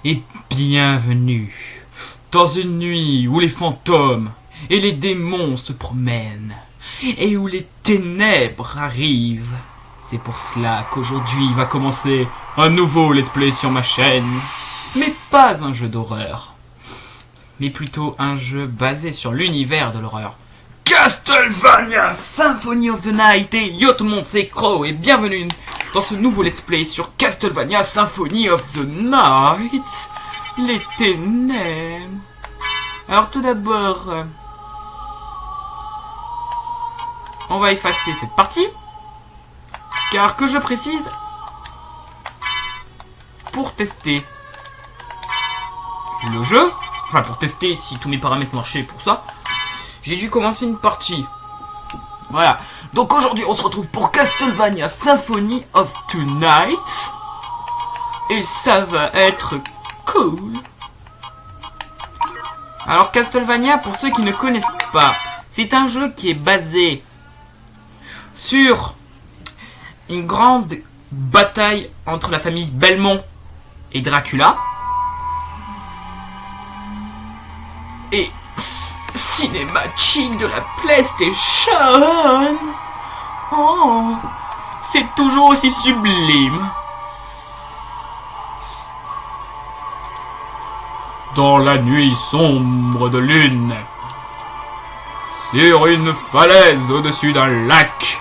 et bienvenue dans une nuit où les fantômes et les démons se promènent et où les ténèbres arrivent. C'est pour cela qu'aujourd'hui va commencer un nouveau let's play sur ma chaîne, mais pas un jeu d'horreur, mais plutôt un jeu basé sur l'univers de l'horreur. Castlevania Symphony of the Night. Et yo tout le monde, c'est Crow et bienvenue dans ce nouveau let's play sur Castlevania Symphony of the Night, les ténèbres. Alors tout d'abord, on va effacer cette partie, car que je précise, pour tester le jeu, enfin pour tester si tous mes paramètres marchaient pour ça, j'ai dû commencer une partie. Voilà. Donc aujourd'hui, on se retrouve pour Castlevania Symphony of the Night. Et ça va être cool. Alors Castlevania, pour ceux qui ne connaissent pas, c'est un jeu qui est basé sur une grande bataille entre la famille Belmont et Dracula. Et cinématique de la PlayStation. Oh, c'est toujours aussi sublime. Dans la nuit sombre de lune, sur une falaise au-dessus d'un lac,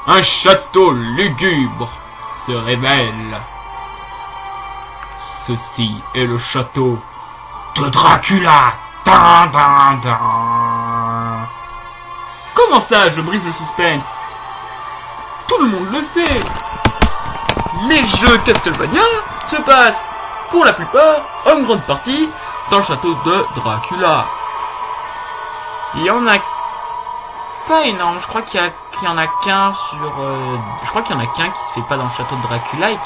un château lugubre se révèle. Ceci est le château de Dracula. Dun, dun, dun. Comment ça, je brise le suspense? Tout le monde le sait. Les jeux Castlevania se passent, pour la plupart, en grande partie, dans le château de Dracula. Il y en a pas énorme, je crois qu'il y en a qu'un sur... je crois qu'il y en a qu'un qui se fait pas dans le château de Dracula et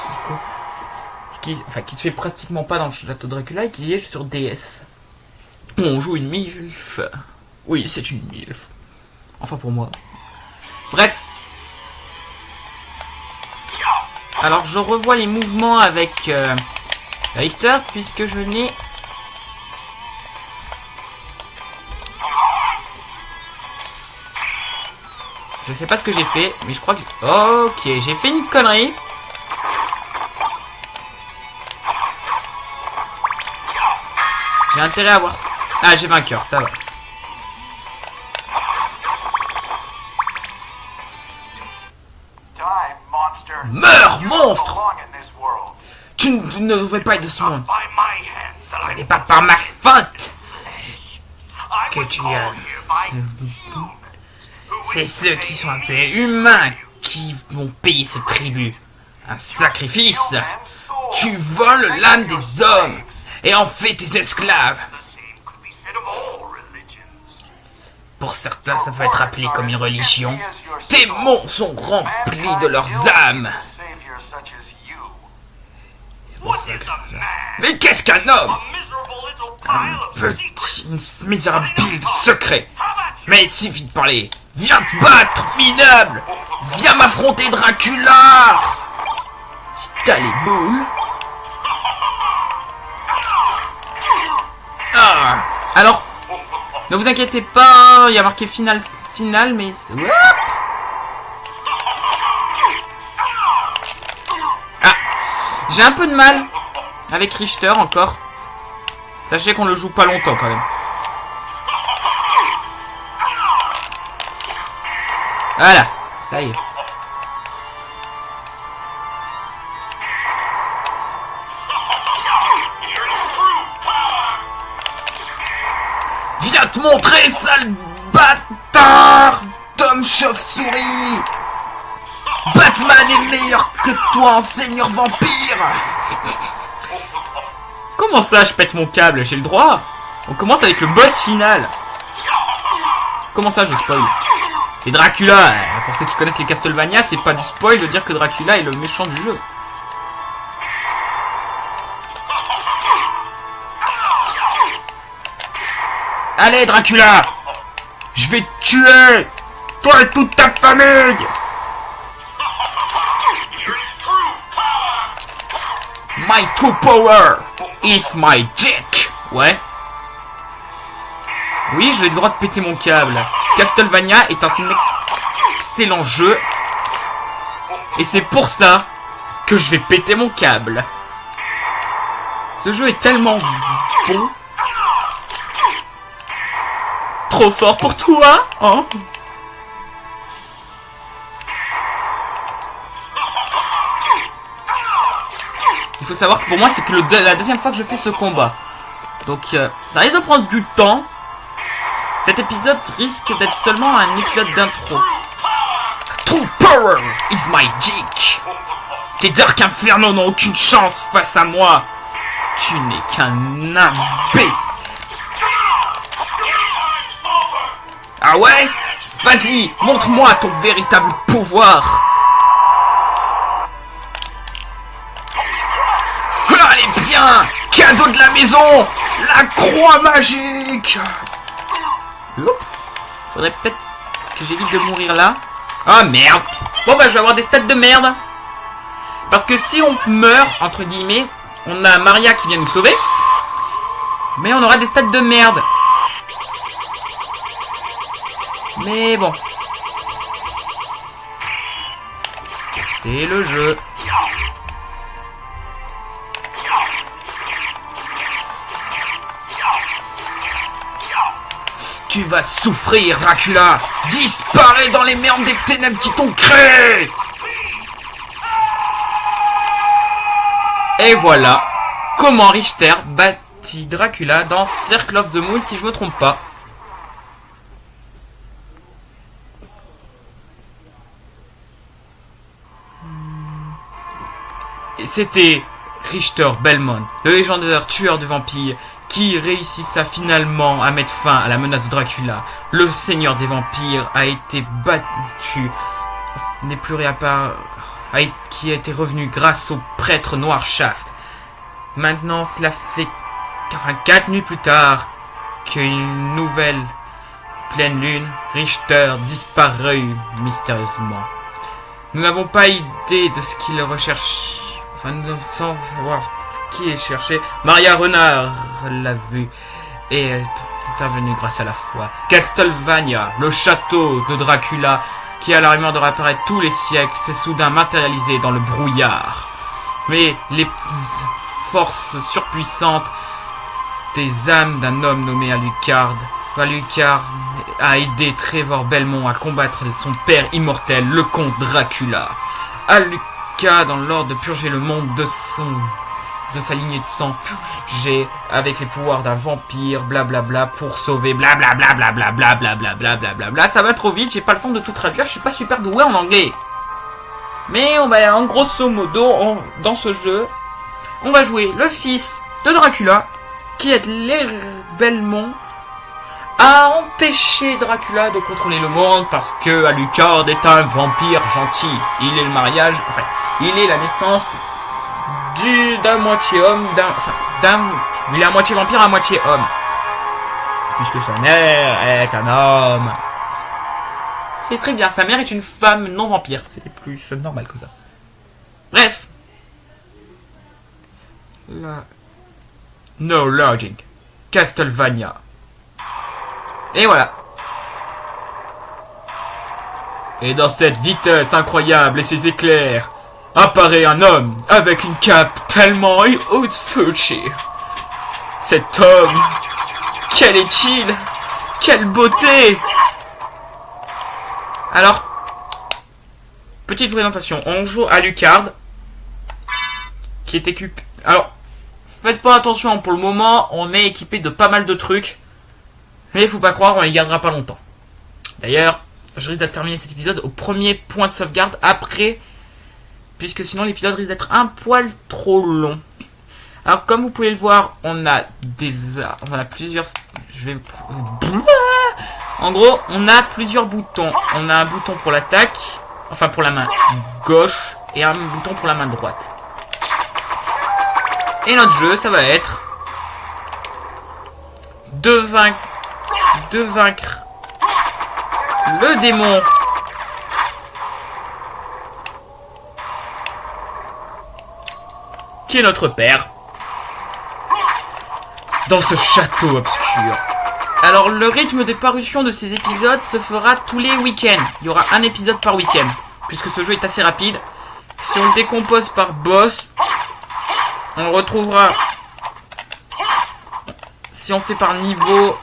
qui se fait pratiquement pas dans le château de Dracula et qui est sur DS. On joue une MILF. Oui, c'est une MILF. Enfin pour moi. Bref. Alors je revois les mouvements avec Richter puisque je n'ai... Je sais pas ce que j'ai fait, mais je crois que... Ok, j'ai fait une connerie. J'ai intérêt à avoir... Ah, j'ai vainqueur, ça va. Meurs, monstre! Tu ne devrais pas être de ce monde. Ce n'est pas par ma faute que tu as... C'est ceux qui sont appelés humains qui vont payer ce tribut. Un sacrifice. Tu voles l'âme des hommes et en fais tes esclaves. Pour certains, ça peut être appelé comme une religion. Tes monts sont remplis de leurs âmes. Mais qu'est-ce qu'un homme? Un petit misérable pile secret. Mais il suffit de parler. Viens te battre, minable. Viens m'affronter, Dracula. Si t'as les boules. Ah. Alors, ne vous inquiétez pas, il y a marqué final, mais... What? Ah, j'ai un peu de mal avec Richter encore. Sachez qu'on le joue pas longtemps quand même. Voilà, ça y est. Viens te montrer, sale bâtard d'homme chauve-souris. Batman est meilleur que toi en seigneur vampire. Comment ça, je pète mon câble? J'ai le droit. On commence avec le boss final. Comment ça, je spoil? C'est Dracula. Pour ceux qui connaissent les Castlevania, c'est pas du spoil de dire que Dracula est le méchant du jeu. Allez, Dracula! Je vais te tuer! Toi et toute ta famille! My true power! is my dick. Ouais. Oui, j'ai le droit de péter mon câble. Castlevania est un excellent jeu. Et c'est pour ça que je vais péter mon câble. Ce jeu est tellement bon. Trop fort pour toi, hein? Il faut savoir que pour moi, c'est que la deuxième fois que je fais ce combat. Donc, ça risque de prendre du temps. Cet épisode risque d'être seulement un épisode d'intro. True power is my dick. Tes Dark Inferno n'ont aucune chance face à moi. Tu n'es qu'un imbécile. Ah ouais? Vas-y, montre-moi ton véritable pouvoir. Allez bien, cadeau de la maison, la croix magique. Oups, faudrait peut-être que j'évite de mourir là. Ah merde. Bon bah je vais avoir des stats de merde. Parce que si on meurt, entre guillemets, on a Maria qui vient nous sauver. Mais on aura des stats de merde. Mais bon. C'est le jeu. Tu vas souffrir, Dracula. Disparais dans les merdes des ténèbres qui t'ont créé. Et voilà comment Richter bâtit Dracula dans Circle of the Moon, si je me trompe pas. Et c'était Richter Belmont, le légendaire tueur de vampires, qui réussissa finalement à mettre fin à la menace de Dracula. Le seigneur des vampires a été battu, n'est plus réapparu, qui a été revenu grâce au prêtre Noir Shaft. Maintenant, cela fait 4 nuits plus tard qu'une nouvelle pleine lune, Richter disparut mystérieusement. Nous n'avons pas idée de ce qu'il recherche, sans savoir qui est cherché. Maria Renard l'a vu et est intervenue grâce à la foi. Castlevania, le château de Dracula, qui a la rumeur de réapparaître tous les siècles, s'est soudain matérialisé dans le brouillard. Mais les forces surpuissantes des âmes d'un homme nommé Alucard a aidé Trevor Belmont à combattre son père immortel, le comte Dracula. Alucard, dans l'ordre de purger le monde de sa lignée de sang, j'ai avec les pouvoirs d'un vampire, blablabla, pour sauver blablabla, blablabla, blablabla, blablabla. Ça va trop vite, j'ai pas le temps de tout traduire, je suis pas super doué en anglais. Mais on va, en grosso modo, dans ce jeu, on va jouer le fils de Dracula, qui aide les Belmont à empêcher Dracula de contrôler le monde, parce que Alucard est un vampire gentil. Il est le mariage, enfin, il est la naissance d'un moitié homme, il est à moitié vampire, à moitié homme. Puisque sa mère est un homme. C'est très bien, sa mère est une femme non vampire, c'est plus normal que ça. Bref. No logic. Castlevania. Et voilà. Et dans cette vitesse incroyable et ces éclairs, apparaît un homme avec une cape tellement outfouchée. Cet homme, quel est-il? Quelle beauté! Alors, petite présentation. On joue à Alucard, qui est équipé. Alors, faites pas attention, pour le moment, on est équipé de pas mal de trucs. Mais faut pas croire, on les gardera pas longtemps. D'ailleurs, je risque de terminer cet épisode au premier point de sauvegarde après, puisque sinon l'épisode risque d'être un poil trop long. Alors comme vous pouvez le voir, on a plusieurs... En gros, on a plusieurs boutons. On a un bouton pour l'attaque, enfin pour la main gauche, et un bouton pour la main droite. Et notre jeu, ça va être de vaincre le démon qui est notre père. dans ce château obscur. Alors, le rythme de parution de ces épisodes se fera tous les week-ends. Il y aura un épisode par week-end, puisque ce jeu est assez rapide. Si on le décompose par boss, on retrouvera... Si on fait par niveau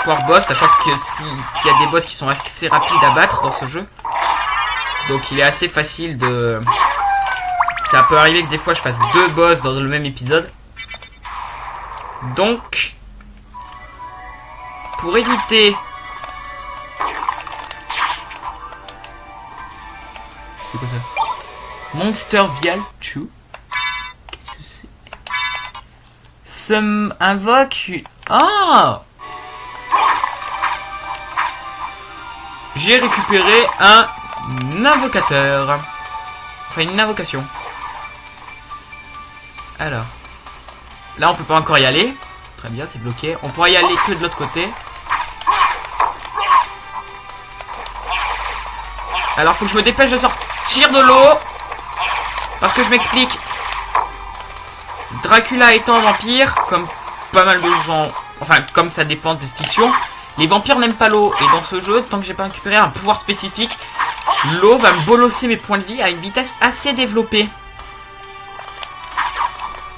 par boss, sachant que qu'il y a des boss qui sont assez rapides à battre dans ce jeu. Donc il est assez facile de... Ça peut arriver que des fois je fasse 2 boss dans le même épisode. Donc, pour éviter... C'est quoi ça? Monster Vial 2. Qu'est-ce que c'est? Invoque... Ah! J'ai récupéré un invocateur. Enfin, une invocation. Alors. Là, on peut pas encore y aller. Très bien, c'est bloqué. On pourra y aller que de l'autre côté. Alors, faut que je me dépêche de sortir de l'eau. Parce que je m'explique. Dracula étant un vampire, comme pas mal de gens... Enfin, comme ça dépend des fictions, les vampires n'aiment pas l'eau. Et dans ce jeu, tant que j'ai pas récupéré un pouvoir spécifique, l'eau va me bolosser mes points de vie à une vitesse assez développée.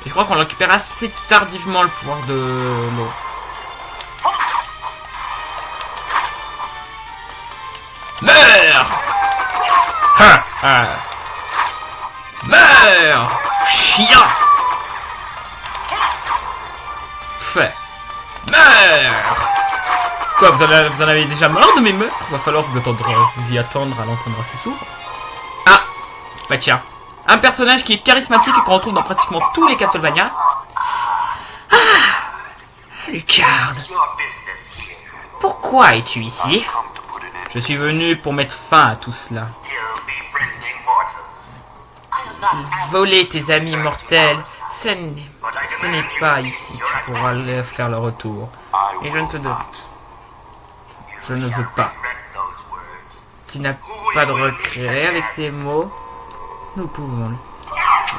Et je crois qu'on récupère assez tardivement le pouvoir de l'eau. Meurs! Ha ha! Meurs! Chien! Fait. Meurs! Quoi, vous en avez déjà marre de mes meurs? Va falloir vous y attendre à l'entendre assez sourd. Ah! Bah tiens. Un personnage qui est charismatique et qu'on retrouve dans pratiquement tous les Castlevania. Ah! Lucard. Pourquoi es-tu ici? Je suis venu pour mettre fin à tout cela. Voler tes amis mortels, ce n'est pas ici que tu pourras faire le retour. Et je ne te donne. Je ne veux pas. Tu n'as pas de regret avec ces mots. Nous pouvons.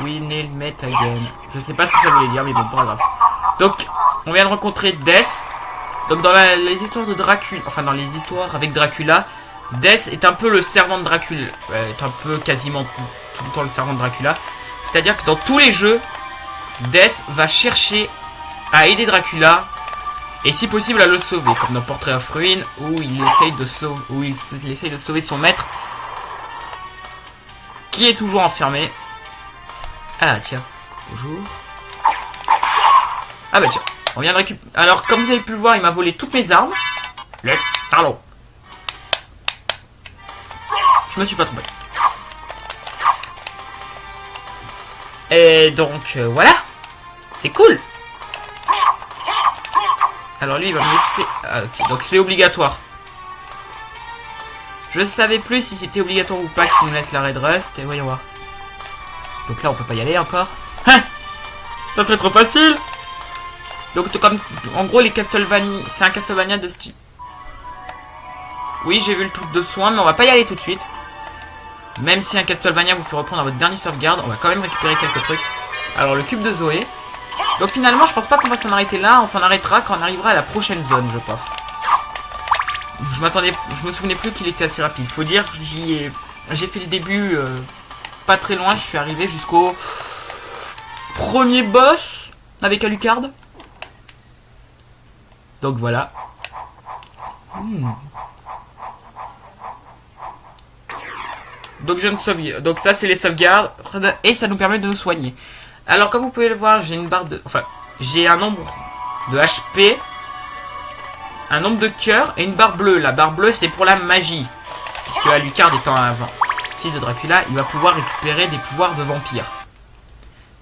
We will meet again. Je sais pas ce que ça voulait dire, mais bon, pas grave. Donc, on vient de rencontrer Death. Donc, dans les histoires de Dracula, enfin, dans les histoires avec Dracula, Death est un peu le servant de Dracula. Est un peu quasiment tout le temps le servant de Dracula. C'est-à-dire que dans tous les jeux, Death va chercher à aider Dracula et si possible à le sauver, comme dans Portrait of Ruin où il essaye de sauver son maître qui est toujours enfermé. Ah tiens, bonjour. Ah bah tiens, on vient de récupérer. Alors comme vous avez pu le voir, il m'a volé toutes mes armes. Le salaud. Je me suis pas trompé. Et donc voilà, c'est cool. Alors lui il va me laisser... Ah ok, donc c'est obligatoire. Je savais plus si c'était obligatoire ou pas qu'il nous laisse la Red Rust, et voyons voir. Donc là on peut pas y aller encore. Hein? Ça serait trop facile. Donc comme... En gros les Castlevania... C'est un Castlevania de style... Oui j'ai vu le truc de soin, mais on va pas y aller tout de suite. Même si un Castlevania vous fait reprendre à votre dernier sauvegarde, on va quand même récupérer quelques trucs. Alors le cube de Zoé. Donc finalement je pense pas qu'on va s'en arrêter là, on s'en arrêtera quand on arrivera à la prochaine zone je pense. Je me souvenais plus qu'il était assez rapide. Faut dire, j'ai fait le début pas très loin, je suis arrivé jusqu'au premier boss avec Alucard. Donc voilà. Donc je ne sauvegarde. Donc ça c'est les sauvegardes et ça nous permet de nous soigner. Alors comme vous pouvez le voir, j'ai une barre de... Enfin, j'ai un nombre de HP, un nombre de cœurs et une barre bleue. La barre bleue c'est pour la magie. Puisque Alucard étant un fils de Dracula, il va pouvoir récupérer des pouvoirs de vampire.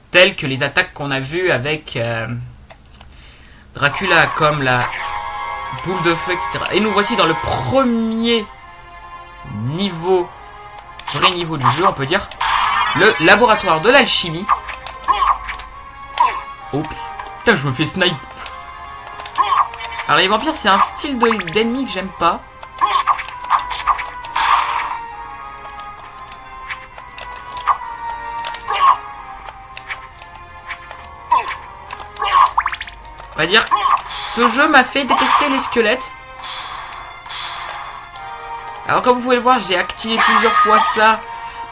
Tels que les attaques qu'on a vues avec Dracula, comme la boule de feu, etc. Et nous voici dans le premier niveau, vrai niveau du jeu, on peut dire. Le laboratoire de l'alchimie. Oups. Putain, je me fais snipe. Alors les vampires, c'est un style d'ennemi que j'aime pas. va dire, ce jeu m'a fait détester les squelettes. Alors comme vous pouvez le voir, j'ai activé plusieurs fois ça,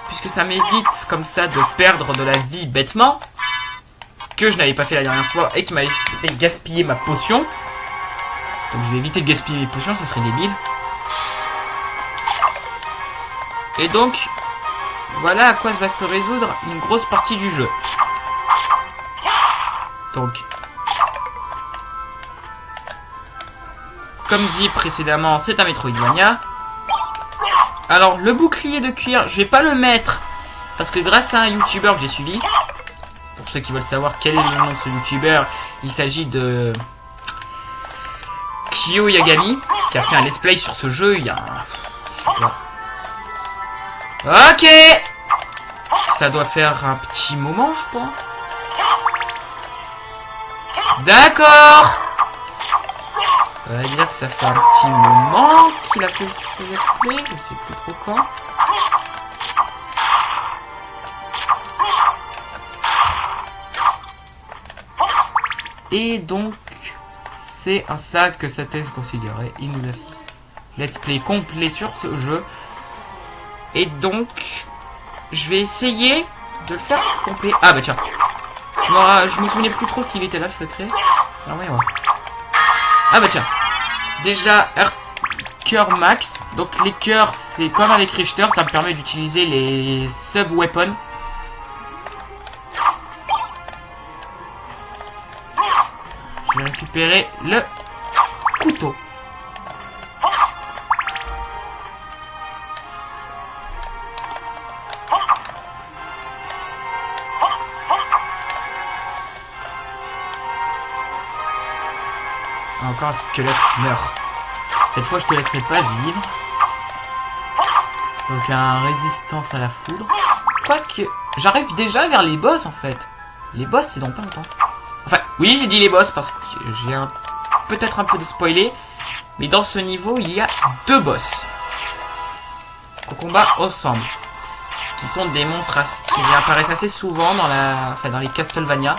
puisque ça m'évite comme ça de perdre de la vie bêtement. Ce que je n'avais pas fait la dernière fois et qui m'avait fait gaspiller ma potion. Donc je vais éviter de gaspiller mes potions, ça serait débile. Et donc, voilà à quoi va se résoudre une grosse partie du jeu. Donc, comme dit précédemment, c'est un Metroidvania. Alors, le bouclier de cuir, je vais pas le mettre, parce que grâce à un YouTuber que j'ai suivi, pour ceux qui veulent savoir quel est le nom de ce YouTuber, il s'agit de Kyo Yagami, qui a fait un let's play sur ce jeu il y a je sais pas. Ok, ça doit faire un petit moment, je pense. D'accord. On va dire que ça fait un petit moment qu'il a fait ce let's play, je sais plus trop quand. Et donc, c'est un sac que ça t'est considéré. Il nous a fait let's play complet sur ce jeu. Et donc, je vais essayer de le faire complet. Ah bah tiens, je me souvenais plus trop s'il était là le secret. Alors ouais. Ah bah tiens, déjà cœur max. Donc les cœurs, c'est comme avec Richter, ça me permet d'utiliser les sub-weapons. Je vais récupérer le couteau. Encore un squelette meurt. Cette fois, je te laisserai pas vivre. Donc, un résistance à la foudre. Quoique, j'arrive déjà vers les boss en fait. Les boss, c'est dans pas longtemps. Enfin, oui, j'ai dit les boss parce que j'ai peut-être un peu de spoiler. Mais dans ce niveau, il y a 2 boss qu'on combat ensemble. Qui sont des monstres qui réapparaissent assez souvent dans dans les Castlevania.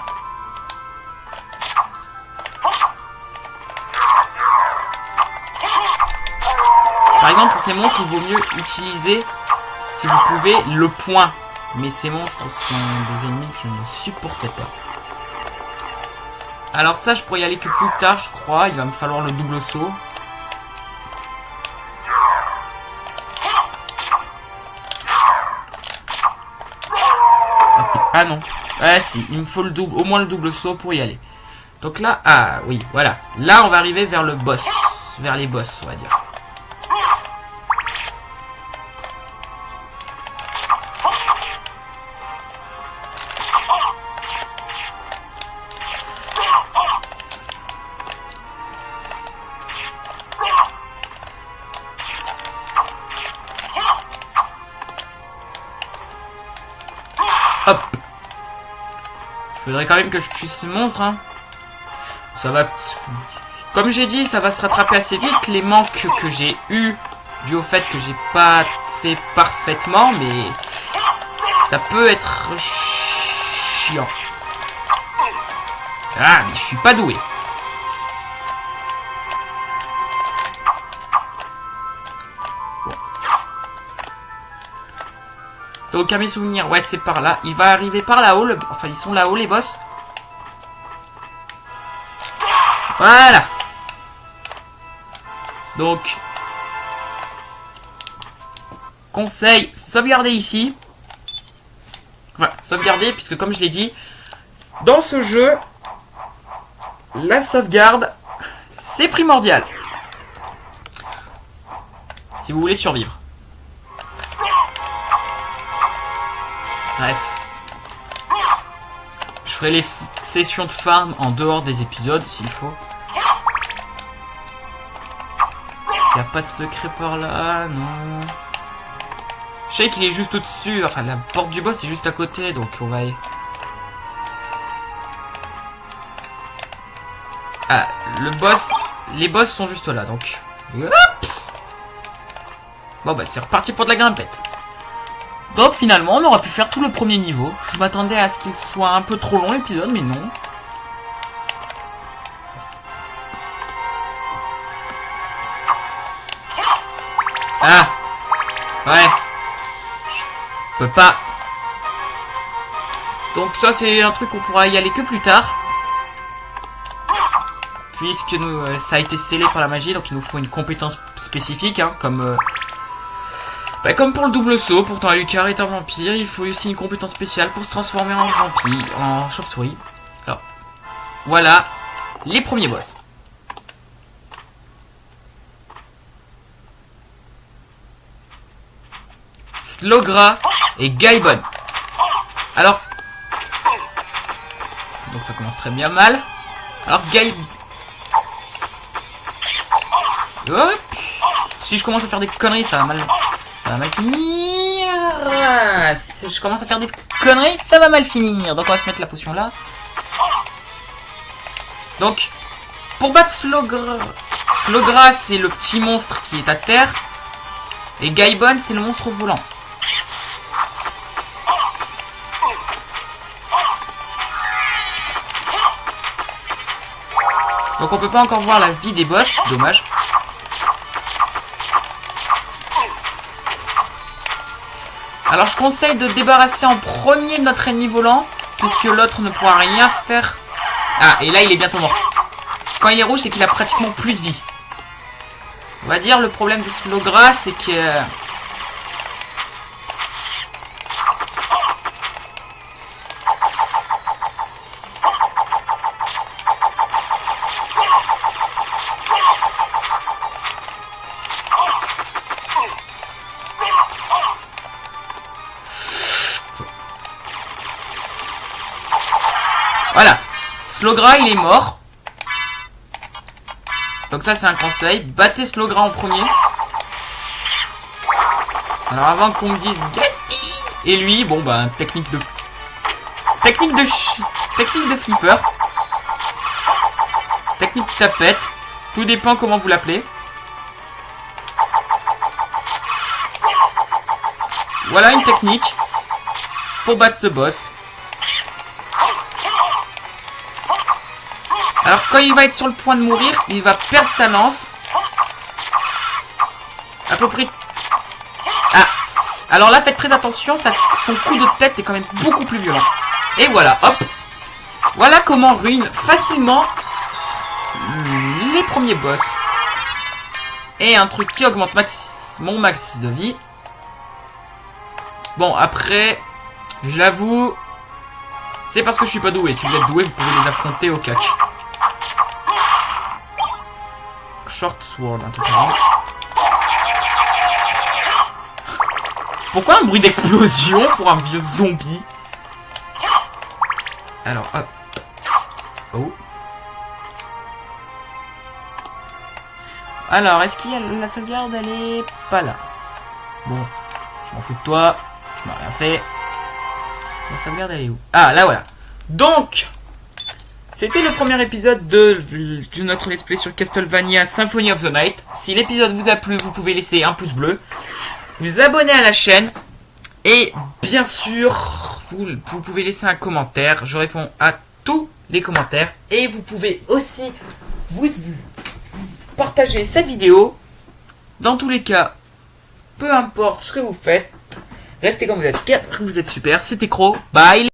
Par exemple, pour ces monstres, il vaut mieux utiliser, si vous pouvez, le poing. Mais ces monstres sont des ennemis que je ne supportais pas. Alors ça, je pourrais y aller que plus tard, je crois. Il va me falloir le double saut. Ah non. Ah si, il me faut au moins le double saut pour y aller. Donc là, ah oui, voilà. Là, on va arriver vers le boss. Vers les boss, on va dire. Hop. Il faudrait quand même que je tue ce monstre, hein. Ça va... Comme j'ai dit, ça va se rattraper assez vite. Les manques que j'ai eu dû au fait que j'ai pas fait parfaitement, mais... ça peut être... chiant. Ah, mais je suis pas doué. Donc à mes souvenirs, ouais c'est par là. Il va arriver par là-haut, enfin ils sont là-haut les boss. Voilà. Donc, conseil, sauvegarder ici. Enfin, sauvegarder puisque comme je l'ai dit, dans ce jeu, la sauvegarde, c'est primordial. Si vous voulez survivre. Bref. Je ferai les sessions de farm en dehors des épisodes s'il faut. Il n'y a pas de secret par là, non. Je sais qu'il est juste au-dessus. Enfin, la porte du boss est juste à côté, donc on va y... Ah, le boss... Les boss sont juste là, donc... Oups. Bon bah c'est reparti pour de la grimpette. Donc finalement on aura pu faire tout le premier niveau. Je m'attendais à ce qu'il soit un peu trop long l'épisode, mais non. Ah. Ouais. Je peux pas. Donc ça c'est un truc qu'on pourra y aller que plus tard. Puisque nous, ça a été scellé par la magie, donc il nous faut une compétence spécifique, hein, comme pour le double saut. Pourtant Alucard est un vampire, il faut aussi une compétence spéciale pour se transformer en vampire, en chauve-souris. Alors, voilà les premiers boss. Slogra et Gaibon. Alors, donc ça commence très bien mal. Alors Gaibon. Hop. Si je commence à faire des conneries, ça va mal finir. Si je commence à faire des conneries, ça va mal finir. Donc on va se mettre la potion là. Donc, pour battre Slogra, c'est le petit monstre qui est à terre. Et Gaibon, c'est le monstre volant. Donc on peut pas encore voir la vie des boss, dommage. Alors je conseille de débarrasser en premier notre ennemi volant, puisque l'autre ne pourra rien faire. Ah, et là il est bientôt mort. Quand il est rouge, c'est qu'il a pratiquement plus de vie. On va dire le problème de Slogra, c'est que... Voilà, Slogra il est mort. Donc ça c'est un conseil, battez Slogra en premier. Alors avant qu'on me dise gaspille. Et lui, bon bah technique de flipper. Technique tapette. Tout dépend comment vous l'appelez. Voilà une technique pour battre ce boss. Alors quand il va être sur le point de mourir, il va perdre sa lance. À peu près... Ah. Alors là, faites très attention, son coup de tête est quand même beaucoup plus violent. Et voilà, hop. Voilà comment ruine facilement les premiers boss. Et un truc qui augmente mon max de vie. Bon, après, je l'avoue, c'est parce que je suis pas doué. Si vous êtes doué, vous pouvez les affronter au catch. Short sword, un truc comme ça. Pourquoi un bruit d'explosion pour un vieux zombie? Alors, hop. Oh. Alors, est-ce qu'il y a la sauvegarde? Elle est pas là. Bon, je m'en fous de toi. Je m'en ai rien fait. La sauvegarde, elle est où? Ah, là, voilà. Donc, c'était le premier épisode de notre let's play sur Castlevania Symphony of the Night. Si l'épisode vous a plu, vous pouvez laisser un pouce bleu, vous abonner à la chaîne et bien sûr, vous pouvez laisser un commentaire. Je réponds à tous les commentaires et vous pouvez aussi vous partager cette vidéo. Dans tous les cas, peu importe ce que vous faites, restez comme vous êtes super. C'était Crow. Bye.